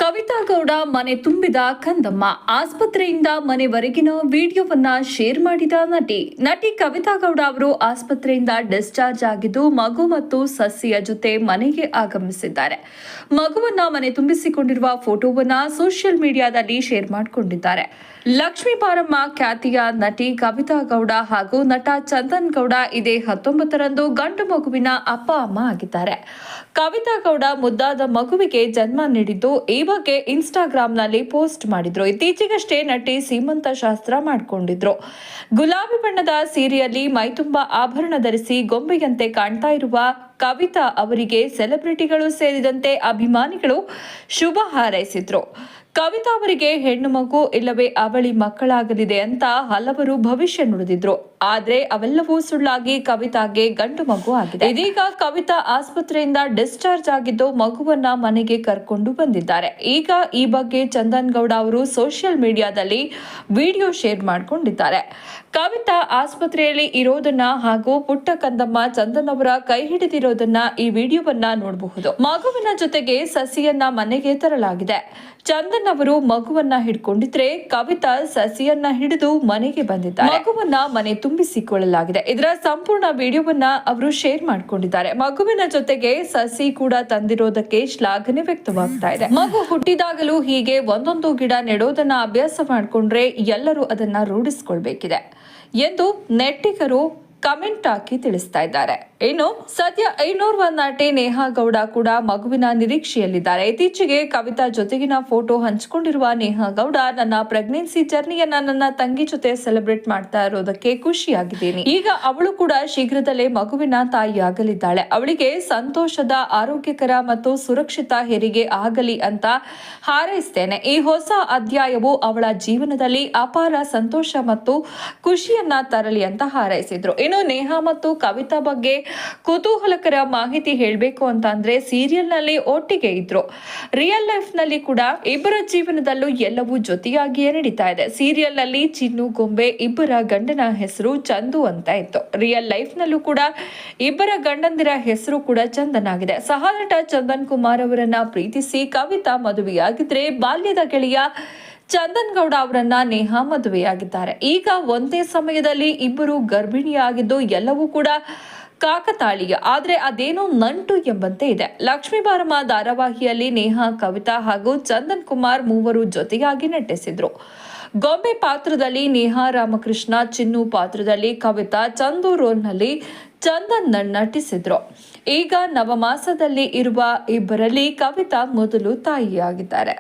ಕವಿತಾ ಗೌಡ ಮನೆ ತುಂಬಿದ ಕಂದಮ್ಮ ಆಸ್ಪತ್ರೆಯಿಂದ ಮನೆವರೆಗಿನ ವಿಡಿಯೋವನ್ನ ಶೇರ್ ಮಾಡಿದ ನಟಿ ಕವಿತಾ ಗೌಡ ಅವರು ಆಸ್ಪತ್ರೆಯಿಂದ ಡಿಸ್ಚಾರ್ಜ್ ಆಗಿದ್ದು ಮಗು ಮತ್ತು ಸಸ್ಯ ಜೊತೆ ಮನೆಗೆ ಆಗಮಿಸಿದ್ದಾರೆ. ಮಗುವನ್ನ ಮನೆ ತುಂಬಿಸಿಕೊಂಡಿರುವ ಫೋಟೋವನ್ನ ಸೋಷಿಯಲ್ ಮೀಡಿಯಾದಲ್ಲಿ ಶೇರ್ ಮಾಡಿಕೊಂಡಿದ್ದಾರೆ. ಲಕ್ಷ್ಮೀ ಬಾರಮ್ಮ ಖ್ಯಾತಿಯ ನಟಿ ಕವಿತಾ ಗೌಡ ಹಾಗೂ ನಟ ಚಂದನ್ ಗೌಡ ಇದೇ 19ರಂದು ಗಂಡು ಮಗುವಿನ ಅಪ್ಪ ಅಮ್ಮ ಆಗಿದ್ದಾರೆ. ಕವಿತಾ ಗೌಡ ಮುದ್ದಾದ ಮಗುವಿಗೆ ಜನ್ಮ ನೀಡಿದ್ದು ಈ ಬಗ್ಗೆ ಇನ್ಸ್ಟಾಗ್ರಾಂನಲ್ಲಿ ಪೋಸ್ಟ್ ಮಾಡಿದ್ರು. ಇತ್ತೀಚೆಗಷ್ಟೇ ನಟಿ ಸೀಮಂತ ಶಾಸ್ತ್ರ ಮಾಡಿಕೊಂಡಿದ್ರು. ಗುಲಾಬಿ ಬಣ್ಣದ ಸೀರೆಯಲ್ಲಿ ಮೈತುಂಬ ಆಭರಣ ಧರಿಸಿ ಗೊಂಬೆಯಂತೆ ಕಾಣ್ತಾ ಇರುವ ಕವಿತಾ ಅವರಿಗೆ ಸೆಲೆಬ್ರಿಟಿಗಳು ಸೇರಿದಂತೆ ಅಭಿಮಾನಿಗಳು ಶುಭ ಹಾರೈಸಿದ್ರು. ಕವಿತಾ ಅವರಿಗೆ ಹೆಣ್ಣು ಮಗು ಇಲ್ಲವೇ ಅವಳಿ ಮಕ್ಕಳಾಗಲಿದೆ ಅಂತ ಹಲವರು ಭವಿಷ್ಯ ನುಡಿದಿದ್ರು. ಆದ್ರೆ ಅವೆಲ್ಲವೂ ಸುಳ್ಳಾಗಿ ಕವಿತಾಗೆ ಗಂಡು ಮಗು ಆಗಿದೆ. ಇದೀಗ ಕವಿತಾ ಆಸ್ಪತ್ರೆಯಿಂದ ಡಿಸ್ಚಾರ್ಜ್ ಆಗಿದ್ದು ಮಗುವನ್ನ ಮನೆಗೆ ಕರ್ಕೊಂಡು ಬಂದಿದ್ದಾರೆ. ಈಗ ಈ ಬಗ್ಗೆ ಚಂದನ್ ಗೌಡ ಅವರು ಸೋಷಿಯಲ್ ಮೀಡಿಯಾದಲ್ಲಿ ವಿಡಿಯೋ ಶೇರ್ ಮಾಡಿಕೊಂಡಿದ್ದಾರೆ. ಕವಿತಾ ಆಸ್ಪತ್ರೆಯಲ್ಲಿ ಇರೋದನ್ನ ಹಾಗೂ ಪುಟ್ಟ ಕಂದಮ್ಮ ಚಂದನ್ ಅವರ ಕೈ ಹಿಡಿದಿರೋದನ್ನ ಈ ವಿಡಿಯೋವನ್ನ ನೋಡಬಹುದು. ಮಗುವಿನ ಜೊತೆಗೆ ಸಸಿಯನ್ನ ಮನೆಗೆ ತರಲಾಗಿದೆ. ಚಂದನ್ ಅವರು ಮಗುವನ್ನ ಹಿಡ್ಕೊಂಡಿದ್ರೆ ಕವಿತಾ ಸಸಿಯನ್ನ ಹಿಡಿದು ಮನೆಗೆ ಬಂದಿದ್ದಾರೆ. ಮಗುವನ್ನ ಮನೆ ತುಂಬಿಸಿಕೊಳ್ಳಲಾಗಿದೆ. ಇದರ ಸಂಪೂರ್ಣ ವಿಡಿಯೋವನ್ನ ಅವರು ಶೇರ್ ಮಾಡಿಕೊಂಡಿದ್ದಾರೆ. ಮಗುವಿನ ಜೊತೆಗೆ ಸಸಿ ಕೂಡ ತಂದಿರೋದಕ್ಕೆ ಶ್ಲಾಘನೆ ವ್ಯಕ್ತವಾಗ್ತಾ ಇದೆ. ಮಗು ಹುಟ್ಟಿದಾಗಲೂ ಹೀಗೆ ಒಂದೊಂದು ಗಿಡ ನೆಡೋದನ್ನ ಅಭ್ಯಾಸ ಮಾಡಿಕೊಂಡ್ರೆ ಎಲ್ಲರೂ ಅದನ್ನ ರೂಢಿಸಿಕೊಳ್ಬೇಕಿದೆ ಎಂದು ನೆಟ್ಟಿಗರು ಕಮೆಂಟ್ ಹಾಕಿ ತಿಳಿಸ್ತಾ ಇದ್ದಾರೆ. ಇನ್ನು ಸದ್ಯ ಇನ್ನೋರ್ವ ನಟಿ ನೇಹಾ ಗೌಡ ಕೂಡ ಮಗುವಿನ ನಿರೀಕ್ಷೆಯಲ್ಲಿದ್ದಾರೆ. ಇತ್ತೀಚೆಗೆ ಕವಿತಾ ಜೊತೆಗಿನ ಫೋಟೋ ಹಂಚಿಕೊಂಡಿರುವ ನೇಹಾ ಗೌಡ, ನನ್ನ ಪ್ರೆಗ್ನೆನ್ಸಿ ಜರ್ನಿಯನ್ನ ನನ್ನ ತಂಗಿ ಜೊತೆ ಸೆಲೆಬ್ರೇಟ್ ಮಾಡ್ತಾ ಇರೋದಕ್ಕೆ ಖುಷಿಯಾಗಿದ್ದೀನಿ. ಈಗ ಅವಳು ಕೂಡ ಶೀಘ್ರದಲ್ಲೇ ಮಗುವಿನ ತಾಯಿಯಾಗಲಿದ್ದಾಳೆ. ಅವಳಿಗೆ ಸಂತೋಷದ, ಆರೋಗ್ಯಕರ ಮತ್ತು ಸುರಕ್ಷಿತ ಹೆರಿಗೆ ಆಗಲಿ ಅಂತ ಹಾರೈಸ್ತೇನೆ. ಈ ಹೊಸ ಅಧ್ಯಾಯವು ಅವಳ ಜೀವನದಲ್ಲಿ ಅಪಾರ ಸಂತೋಷ ಮತ್ತು ಖುಷಿಯನ್ನ ತರಲಿ ಅಂತ ಹಾರೈಸಿದ್ರು. ಇನ್ನು ನೇಹಾ ಮತ್ತು ಕವಿತಾ ಬಗ್ಗೆ ಕುತೂಹಲಕರ ಮಾಹಿತಿ ಹೇಳಬೇಕು ಅಂತ ಅಂದ್ರೆ ಸೀರಿಯಲ್ ನಲ್ಲಿ ಒಟ್ಟಿಗೆ ಇದ್ರು. ರಿಯಲ್ ಲೈಫ್ ನಲ್ಲಿ ಕೂಡ ಇಬ್ಬರ ಜೀವನದಲ್ಲೂ ಎಲ್ಲವೂ ಜೊತೆಯಾಗಿಯೇ ನಡೀತಾ ಇದೆ. ಸೀರಿಯಲ್ ನಲ್ಲಿ ಚಿನ್ನು ಗೊಂಬೆ ಇಬ್ಬರ ಗಂಡನ ಹೆಸರು ಚಂದು ಅಂತ ಇತ್ತು. ರಿಯಲ್ ಲೈಫ್ ನಲ್ಲೂ ಕೂಡ ಇಬ್ಬರ ಗಂಡಂದಿರ ಹೆಸರು ಕೂಡ ಚಂದನ್ ಆಗಿದೆ. ಸಹನಟ ಚಂದನ್ ಕುಮಾರ್ ಅವರನ್ನ ಪ್ರೀತಿಸಿ ಕವಿತಾ ಮದುವೆಯಾಗಿದ್ರೆ ಬಾಲ್ಯದ ಗೆಳೆಯ ಚಂದನ್ ಗೌಡ ಅವರನ್ನ ನೇಹಾ ಮದುವೆಯಾಗಿದ್ದಾರೆ. ಈಗ ಒಂದೇ ಸಮಯದಲ್ಲಿ ಇಬ್ಬರು ಗರ್ಭಿಣಿಯಾಗಿದ್ದು ಎಲ್ಲವೂ ಕೂಡ ಕಾಕತಾಳೀಯ, ಆದ್ರೆ ಅದೇನೋ ನಂಟು ಎಂಬಂತೆ ಇದೆ. ಲಕ್ಷ್ಮೀ ಬಾರಮ್ಮ ಧಾರಾವಾಹಿಯಲ್ಲಿ ನೇಹಾ, ಕವಿತಾ ಹಾಗೂ ಚಂದನ್ ಕುಮಾರ್ ಮೂವರು ಜೊತೆಯಾಗಿ ನಟಿಸಿದ್ರು. ಗೊಂಬೆ ಪಾತ್ರದಲ್ಲಿ ನೇಹಾ ರಾಮಕೃಷ್ಣ, ಚಿನ್ನು ಪಾತ್ರದಲ್ಲಿ ಕವಿತಾ, ಚಂದು ರೋಲ್ನಲ್ಲಿ ಚಂದನ್ ನಟಿಸಿದ್ರು. ಈಗ ನವಮಾಸದಲ್ಲಿ ಇರುವ ಇಬ್ಬರಲ್ಲಿ ಕವಿತಾ ಮೊದಲು ತಾಯಿಯಾಗಿದ್ದಾರೆ.